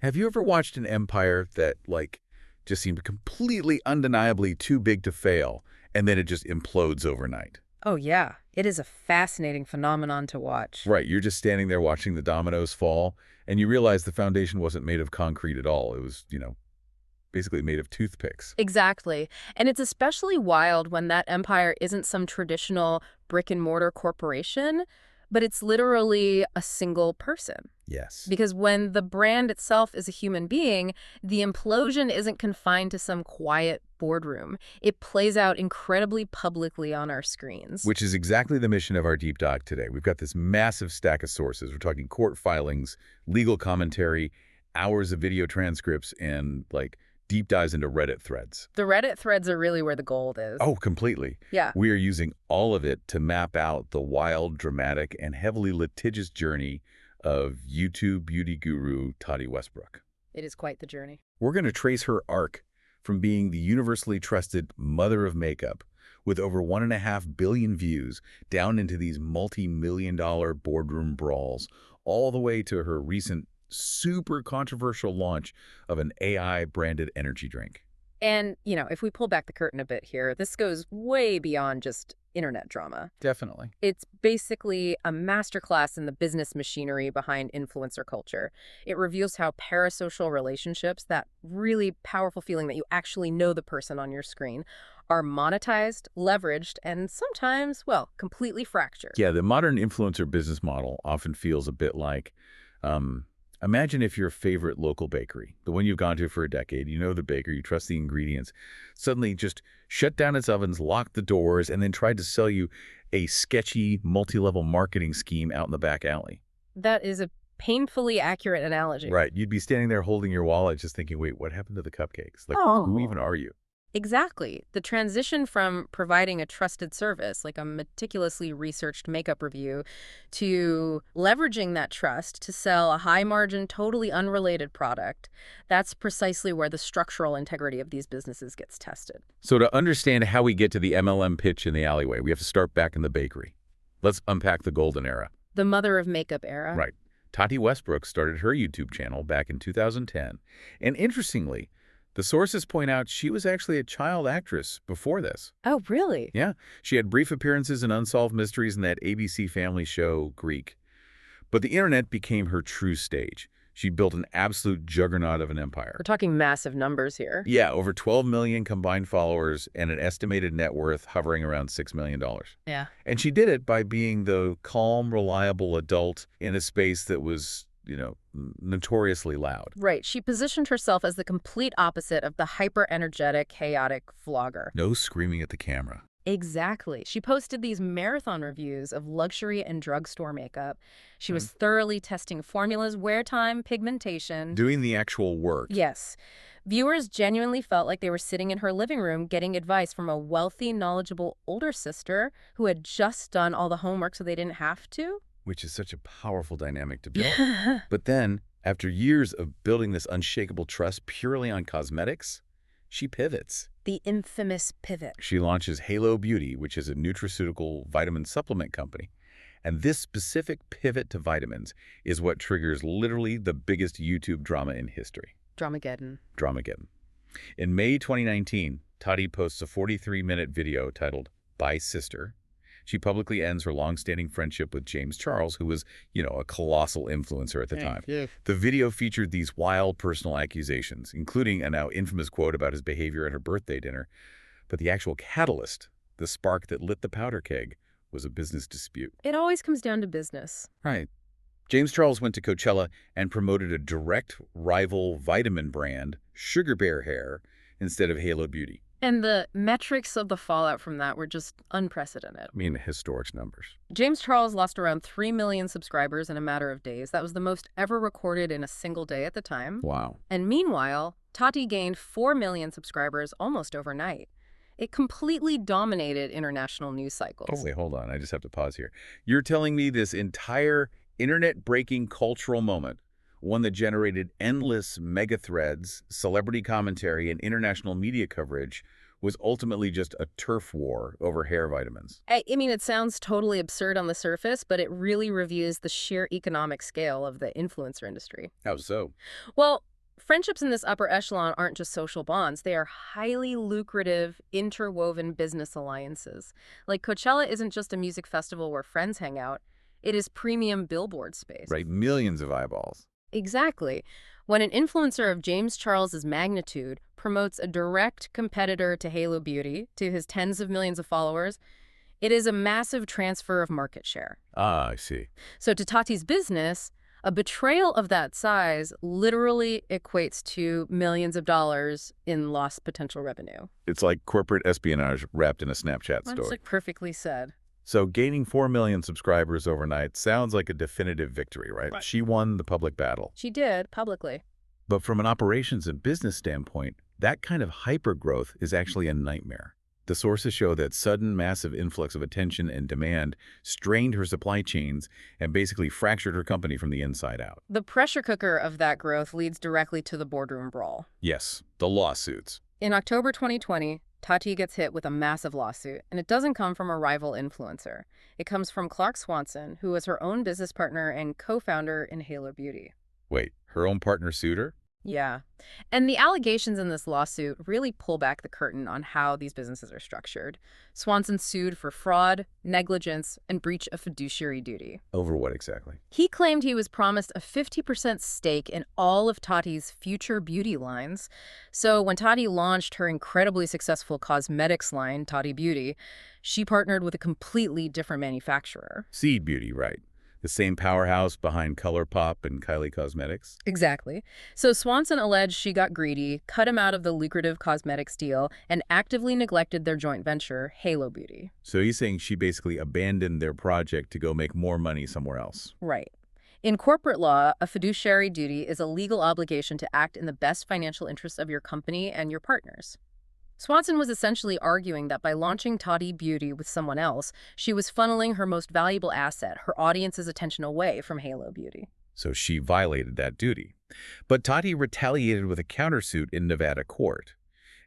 Have you ever watched an empire that, like, just seemed completely undeniably too big to fail, and then it just implodes overnight? Oh, yeah. It is a fascinating phenomenon to watch. Right, you're just standing there watching the dominoes fall, and you realize the foundation wasn't made of concrete at all. It was, basically made of toothpicks. Exactly. And it's especially wild when that empire isn't some traditional brick and mortar corporation, but it's literally a single person. Yes. Because when the brand itself is a human being, the implosion isn't confined to some quiet boardroom. It plays out incredibly publicly on our screens. Which is exactly the mission of our deep dive today. We've got this massive stack of sources. We're talking court filings, legal commentary, hours of video transcripts, and, like, deep dives into Reddit threads. The Reddit threads are really where the gold is. Oh, completely. Yeah. We are using all of it to map out the wild, dramatic, and heavily litigious journey of YouTube beauty guru Tati Westbrook. It is quite the journey. We're going to trace her arc from being the universally trusted mother of makeup with over 1.5 billion views down into these multi-million-dollar boardroom brawls, all the way to her recent super controversial launch of an AI-branded energy drink. And, if we pull back the curtain a bit here, this goes way beyond just internet drama. Definitely. It's basically a masterclass in the business machinery behind influencer culture. It reveals how parasocial relationships, that really powerful feeling that you actually know the person on your screen, are monetized, leveraged, and sometimes, well, completely fractured. Yeah, the modern influencer business model often feels a bit like, imagine if your favorite local bakery, the one you've gone to for a decade, you know the baker, you trust the ingredients, suddenly just shut down its ovens, locked the doors, and then tried to sell you a sketchy, multi-level marketing scheme out in the back alley. That is a painfully accurate analogy. Right. You'd be standing there holding your wallet just thinking, wait, what happened to the cupcakes? Like, Oh. who even are you? Exactly. The transition from providing a trusted service, like a meticulously researched makeup review, to leveraging that trust to sell a high-margin, totally unrelated product, that's precisely where the structural integrity of these businesses gets tested. So to understand how we get to the MLM pitch in the alleyway, we have to start back in the bakery. Let's unpack the golden era. The mother of makeup era. Right. Tati Westbrook started her YouTube channel back in 2010. And interestingly, the sources point out she was actually a child actress before this. Oh, really? Yeah, she had brief appearances in Unsolved Mysteries in that ABC family show, Greek. But the internet became her true stage. She built an absolute juggernaut of an empire. We're talking massive numbers here. Yeah, over 12 million combined followers and an estimated net worth hovering around $6 million. Yeah. And she did it by being the calm, reliable adult in a space that was, notoriously loud. Right. She positioned herself as the complete opposite of the hyper-energetic, chaotic vlogger. No screaming at the camera. Exactly. She posted these marathon reviews of luxury and drugstore makeup. She was thoroughly testing formulas, wear time, pigmentation. Doing the actual work. Yes. Viewers genuinely felt like they were sitting in her living room getting advice from a wealthy, knowledgeable older sister who had just done all the homework so they didn't have to. Which is such a powerful dynamic to build. But then, after years of building this unshakable trust purely on cosmetics, she pivots. The infamous pivot. She launches Halo Beauty, which is a nutraceutical vitamin supplement company. And this specific pivot to vitamins is what triggers literally the biggest YouTube drama in history. Dramageddon. Dramageddon. In May 2019, Tati posts a 43-minute video titled Bye Sister. She publicly ends her long-standing friendship with James Charles, who was, a colossal influencer at the time. Yeah. The video featured these wild personal accusations, including a now infamous quote about his behavior at her birthday dinner. But the actual catalyst, the spark that lit the powder keg, was a business dispute. It always comes down to business. Right. James Charles went to Coachella and promoted a direct rival vitamin brand, Sugar Bear Hair, instead of Halo Beauty. And the metrics of the fallout from that were just unprecedented. I mean, historic numbers. James Charles lost around 3 million subscribers in a matter of days. That was the most ever recorded in a single day at the time. Wow. And meanwhile, Tati gained 4 million subscribers almost overnight. It completely dominated international news cycles. Oh, wait, hold on. I just have to pause here. You're telling me this entire internet-breaking cultural moment, one that generated endless mega threads, celebrity commentary, and international media coverage, was ultimately just a turf war over hair vitamins. I mean, it sounds totally absurd on the surface, but it really reveals the sheer economic scale of the influencer industry. How so? Well, friendships in this upper echelon aren't just social bonds. They are highly lucrative, interwoven business alliances. Like Coachella isn't just a music festival where friends hang out. It is premium billboard space. Right, millions of eyeballs. Exactly. When an influencer of James Charles's magnitude promotes a direct competitor to Halo Beauty, to his tens of millions of followers, it is a massive transfer of market share. Ah, I see. So to Tati's business, a betrayal of that size literally equates to millions of dollars in lost potential revenue. It's like corporate espionage wrapped in a Snapchat That's story. like perfectly said. So gaining 4 million subscribers overnight sounds like a definitive victory, right? Right. She won the public battle. She did, publicly. But from an operations and business standpoint, that kind of hypergrowth is actually a nightmare. The sources show that sudden, massive influx of attention and demand strained her supply chains and basically fractured her company from the inside out. The pressure cooker of that growth leads directly to the boardroom brawl. Yes, the lawsuits. In October 2020, Tati gets hit with a massive lawsuit, and it doesn't come from a rival influencer. It comes from Clark Swanson, who was her own business partner and co-founder in Halo Beauty. Wait, her own partner sued her? Yeah. And the allegations in this lawsuit really pull back the curtain on how these businesses are structured. Swanson sued for fraud, negligence, and breach of fiduciary duty. Over what exactly? He claimed he was promised a 50% stake in all of Tati's future beauty lines. So when Tati launched her incredibly successful cosmetics line, Tati Beauty, she partnered with a completely different manufacturer. Seed Beauty, right. The same powerhouse behind ColourPop and Kylie Cosmetics? Exactly. So Swanson alleged she got greedy, cut him out of the lucrative cosmetics deal, and actively neglected their joint venture, Halo Beauty. So he's saying she basically abandoned their project to go make more money somewhere else. Right. In corporate law, a fiduciary duty is a legal obligation to act in the best financial interests of your company and your partners. Swanson was essentially arguing that by launching Tati Beauty with someone else, she was funneling her most valuable asset, her audience's attention, away from Halo Beauty. So she violated that duty. But Tati retaliated with a countersuit in Nevada court.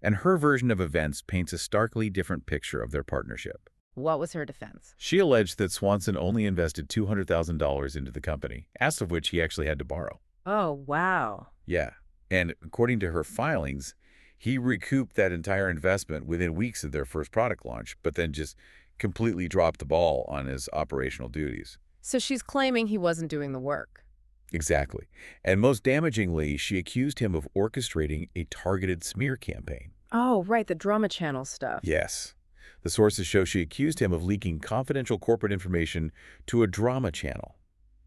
And her version of events paints a starkly different picture of their partnership. What was her defense? She alleged that Swanson only invested $200,000 into the company, half of which he actually had to borrow. Oh, wow. Yeah. And according to her filings, he recouped that entire investment within weeks of their first product launch, but then just completely dropped the ball on his operational duties. So she's claiming he wasn't doing the work. Exactly. And most damagingly, she accused him of orchestrating a targeted smear campaign. Oh, right, the drama channel stuff. Yes. The sources show she accused him of leaking confidential corporate information to a drama channel,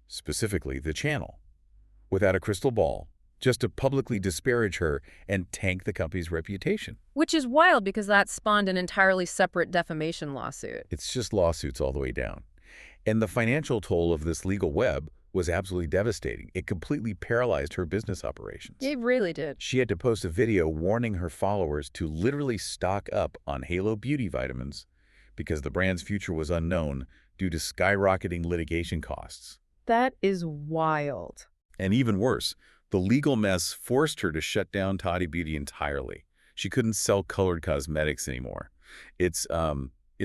specifically the channel, without a crystal ball, just to publicly disparage her and tank the company's reputation. Which is wild because that spawned an entirely separate defamation lawsuit. It's just lawsuits all the way down. And the financial toll of this legal web was absolutely devastating. It completely paralyzed her business operations. It really did. She had to post a video warning her followers to literally stock up on Halo Beauty vitamins because the brand's future was unknown due to skyrocketing litigation costs. That is wild. And even worse, the legal mess forced her to shut down Tati Beauty entirely. She couldn't sell colored cosmetics anymore. It's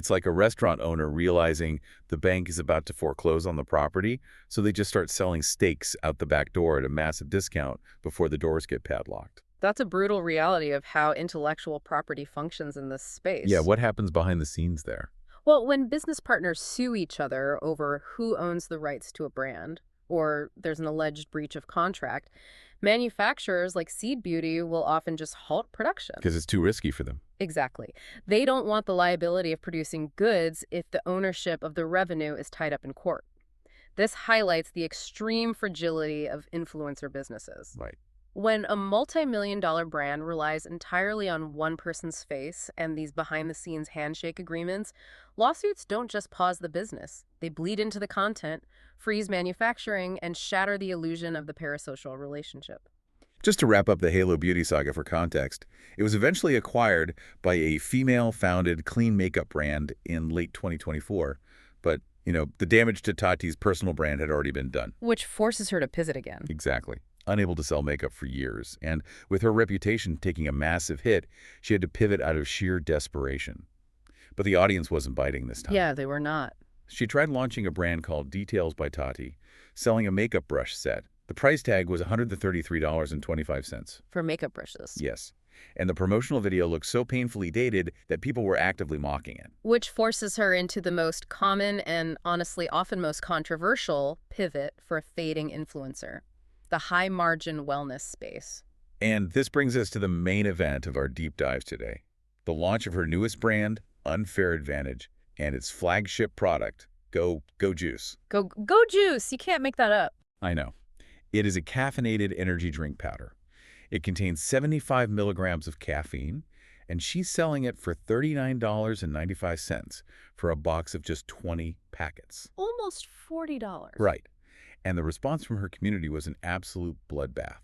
like a restaurant owner realizing the bank is about to foreclose on the property, so they just start selling steaks out the back door at a massive discount before the doors get padlocked. That's a brutal reality of how intellectual property functions in this space. Yeah, what happens behind the scenes there? Well, when business partners sue each other over who owns the rights to a brand, or there's an alleged breach of contract, manufacturers like Seed Beauty will often just halt production. Because it's too risky for them. Exactly. They don't want the liability of producing goods if the ownership of the revenue is tied up in court. This highlights the extreme fragility of influencer businesses. Right. When a multi-million-dollar brand relies entirely on one person's face and these behind-the-scenes handshake agreements, lawsuits don't just pause the business. They bleed into the content, freeze manufacturing, and shatter the illusion of the parasocial relationship. Just to wrap up the Halo Beauty saga for context, it was eventually acquired by a female-founded clean makeup brand in late 2024. But, the damage to Tati's personal brand had already been done. Which forces her to pivot again. Exactly. unable to sell makeup for years, and with her reputation taking a massive hit, she had to pivot out of sheer desperation. But the audience wasn't biting this time. Yeah, they were not. She tried launching a brand called Details by Tati, selling a makeup brush set. The price tag was $133.25. For makeup brushes. Yes. And the promotional video looked so painfully dated that people were actively mocking it. Which forces her into the most common and honestly often most controversial pivot for a fading influencer, the high-margin wellness space. And this brings us to the main event of our deep dive today, the launch of her newest brand, Unfair Advantage, and its flagship product, Go Juice. Go Juice! You can't make that up. I know. It is a caffeinated energy drink powder. It contains 75 milligrams of caffeine, and she's selling it for $39.95 for a box of just 20 packets. Almost $40. Right. And the response from her community was an absolute bloodbath.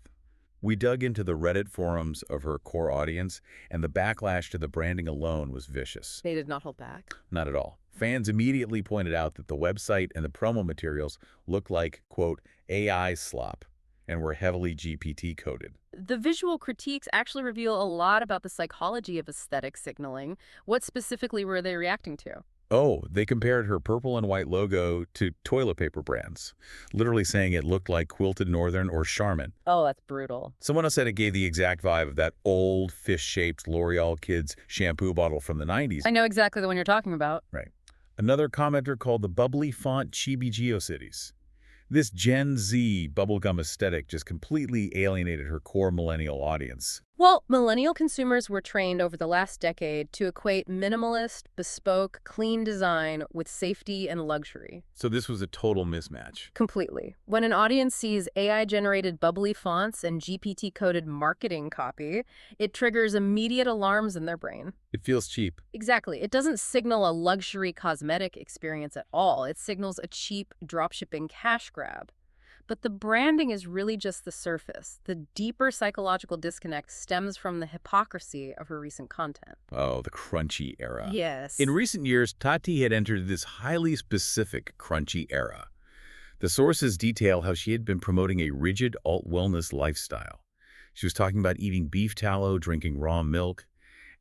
We dug into the Reddit forums of her core audience, and the backlash to the branding alone was vicious. They did not hold back. Not at all. Fans immediately pointed out that the website and the promo materials looked like, quote, AI slop, and were heavily GPT coded. The visual critiques actually reveal a lot about the psychology of aesthetic signaling. What specifically were they reacting to? Oh, they compared her purple and white logo to toilet paper brands, literally saying it looked like Quilted Northern or Charmin. Oh, that's brutal. Someone else said it gave the exact vibe of that old fish-shaped L'Oreal Kids shampoo bottle from the 90s. I know exactly the one you're talking about. Right. Another commenter called the bubbly font Chibi GeoCities. This Gen Z bubblegum aesthetic just completely alienated her core millennial audience. Well, millennial consumers were trained over the last decade to equate minimalist, bespoke, clean design with safety and luxury. So this was a total mismatch. Completely. When an audience sees AI-generated bubbly fonts and GPT-coded marketing copy, it triggers immediate alarms in their brain. It feels cheap. Exactly. It doesn't signal a luxury cosmetic experience at all. It signals a cheap dropshipping cash grab. But the branding is really just the surface. The deeper psychological disconnect stems from the hypocrisy of her recent content. Oh, the crunchy era. Yes. In recent years, Tati had entered this highly specific crunchy era. The sources detail how she had been promoting a rigid alt-wellness lifestyle. She was talking about eating beef tallow, drinking raw milk,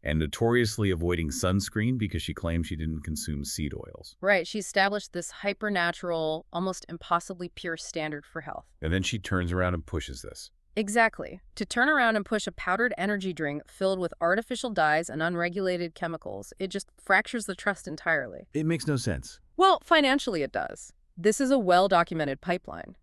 and notoriously avoiding sunscreen because she claimed she didn't consume seed oils. Right. She established this hyper-natural, almost impossibly pure standard for health. And then she turns around and pushes this. Exactly. To turn around and push a powdered energy drink filled with artificial dyes and unregulated chemicals, it just fractures the trust entirely. It makes no sense. Well, financially it does. This is a well-documented pipeline.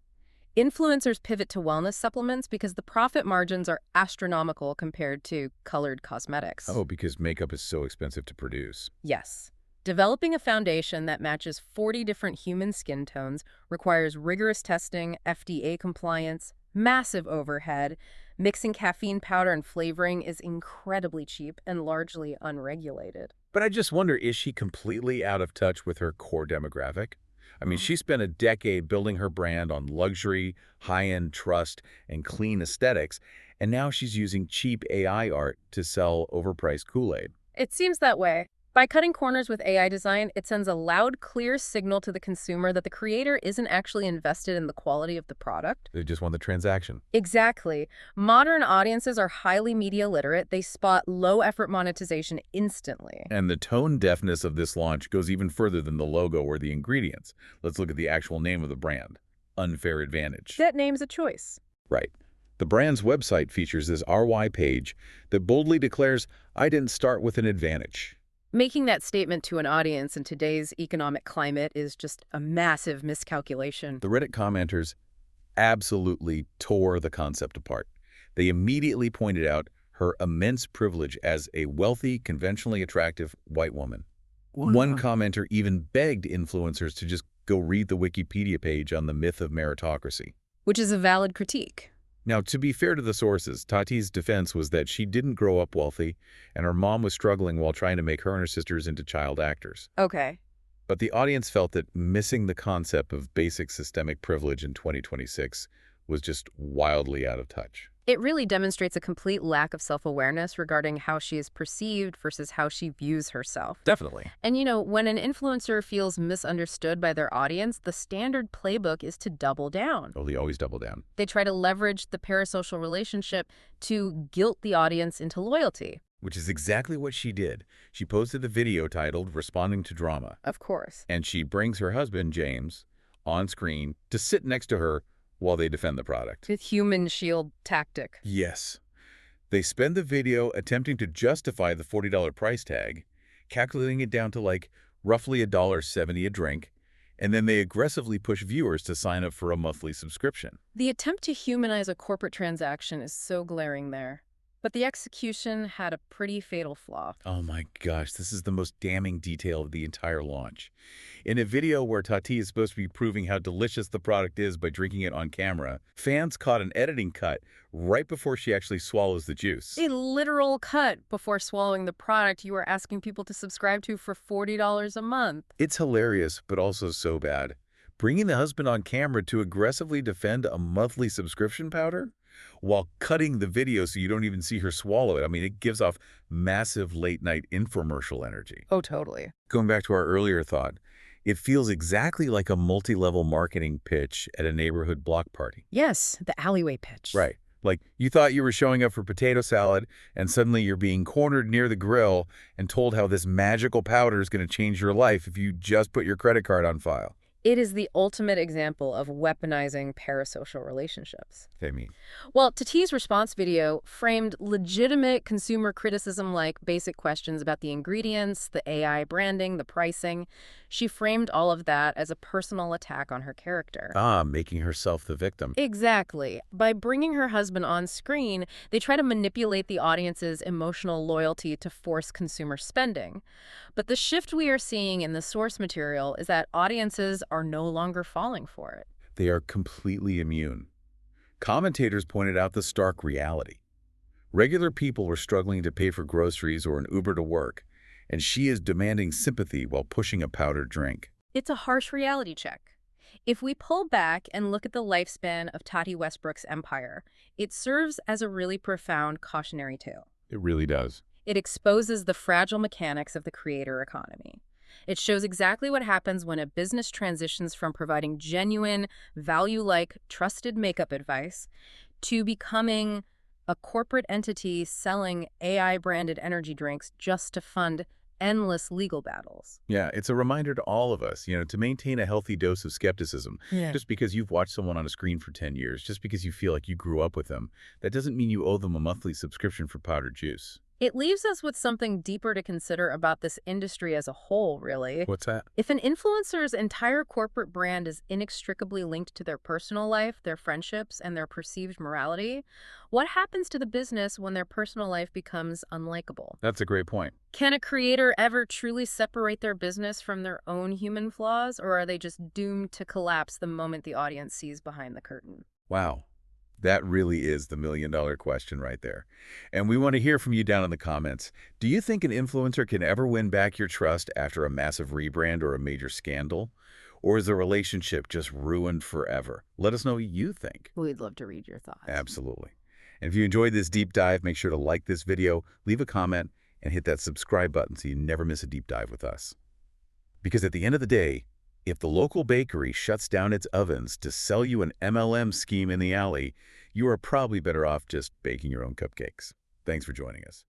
Influencers pivot to wellness supplements because the profit margins are astronomical compared to colored cosmetics. Oh, because makeup is so expensive to produce. Yes. Developing a foundation that matches 40 different human skin tones requires rigorous testing, FDA compliance, massive overhead. Mixing caffeine powder and flavoring is incredibly cheap and largely unregulated. But I just wonder, is she completely out of touch with her core demographic? I mean, she spent a decade building her brand on luxury, high-end trust, and clean aesthetics, and now she's using cheap AI art to sell overpriced Kool-Aid. It seems that way. By cutting corners with AI design, it sends a loud, clear signal to the consumer that the creator isn't actually invested in the quality of the product. They just want the transaction. Exactly. Modern audiences are highly media literate. They spot low-effort monetization instantly. And the tone deafness of this launch goes even further than the logo or the ingredients. Let's look at the actual name of the brand, Unfair Advantage. That name's a choice. Right. The brand's website features this RY page that boldly declares, "I didn't start with an advantage." Making that statement to an audience in today's economic climate is just a massive miscalculation. The Reddit commenters absolutely tore the concept apart. They immediately pointed out her immense privilege as a wealthy, conventionally attractive white woman. Wow. One commenter even begged influencers to just go read the Wikipedia page on the myth of meritocracy. Which is a valid critique. Now, to be fair to the sources, Tati's defense was that she didn't grow up wealthy, and her mom was struggling while trying to make her and her sisters into child actors. Okay. But the audience felt that missing the concept of basic systemic privilege in 2026 was just wildly out of touch. It really demonstrates a complete lack of self-awareness regarding how she is perceived versus how she views herself. Definitely. And when an influencer feels misunderstood by their audience, the standard playbook is to double down. Oh, they always double down. They try to leverage the parasocial relationship to guilt the audience into loyalty. Which is exactly what she did. She posted the video titled Responding to Drama, Of course. and she brings her husband, James, on screen to sit next to her while they defend the product. The human shield tactic. Yes. They spend the video attempting to justify the $40 price tag, calculating it down to like roughly $1.70 a drink, and then they aggressively push viewers to sign up for a monthly subscription. The attempt to humanize a corporate transaction is so glaring there. But the execution had a pretty fatal flaw. Oh my gosh, this is the most damning detail of the entire launch. In a video where Tati is supposed to be proving how delicious the product is by drinking it on camera, fans caught an editing cut right before she actually swallows the juice. A literal cut before swallowing the product you are asking people to subscribe to for $40 a month. It's hilarious, but also so bad. Bringing the husband on camera to aggressively defend a monthly subscription powder while cutting the video so you don't even see her swallow it. I mean, it gives off massive late-night infomercial energy. Oh, totally. Going back to our earlier thought, it feels exactly like a multi-level marketing pitch at a neighborhood block party. Yes, the alleyway pitch. Right. Like, you thought you were showing up for potato salad, and suddenly you're being cornered near the grill and told how this magical powder is going to change your life if you just put your credit card on file. It is the ultimate example of weaponizing parasocial relationships. I mean, Well, Tati's response video framed legitimate consumer criticism like basic questions about the ingredients, the AI branding, the pricing. She framed all of that as a personal attack on her character. making herself the victim. Exactly. By bringing her husband on screen, they try to manipulate the audience's emotional loyalty to force consumer spending. But the shift we are seeing in the source material is that audiences are no longer falling for it. They are completely immune. Commentators pointed out the stark reality. Regular people were struggling to pay for groceries or an Uber to work, and she is demanding sympathy while pushing a powdered drink. It's a harsh reality check. If we pull back and look at the lifespan of Tati Westbrook's empire, it serves as a really profound cautionary tale. It really does. It exposes the fragile mechanics of the creator economy. It shows exactly what happens when a business transitions from providing genuine, value-like, trusted makeup advice to becoming a corporate entity selling AI-branded energy drinks just to fund endless legal battles. Yeah, it's a reminder to all of us, to maintain a healthy dose of skepticism. Yeah. Just because you've watched someone on a screen for 10 years, just because you feel like you grew up with them, that doesn't mean you owe them a monthly subscription for powdered juice. It leaves us with something deeper to consider about this industry as a whole, really. What's that? If an influencer's entire corporate brand is inextricably linked to their personal life, their friendships, and their perceived morality, what happens to the business when their personal life becomes unlikable? That's a great point. Can a creator ever truly separate their business from their own human flaws, or are they just doomed to collapse the moment the audience sees behind the curtain? Wow. That really is the million-dollar question right there. And we want to hear from you down in the comments. Do you think an influencer can ever win back your trust after a massive rebrand or a major scandal? Or is the relationship just ruined forever? Let us know what you think. We'd love to read your thoughts. Absolutely. And if you enjoyed this deep dive, make sure to like this video, leave a comment, and hit that subscribe button so you never miss a deep dive with us. Because at the end of the day, if the local bakery shuts down its ovens to sell you an MLM scheme in the alley, you are probably better off just baking your own cupcakes. Thanks for joining us.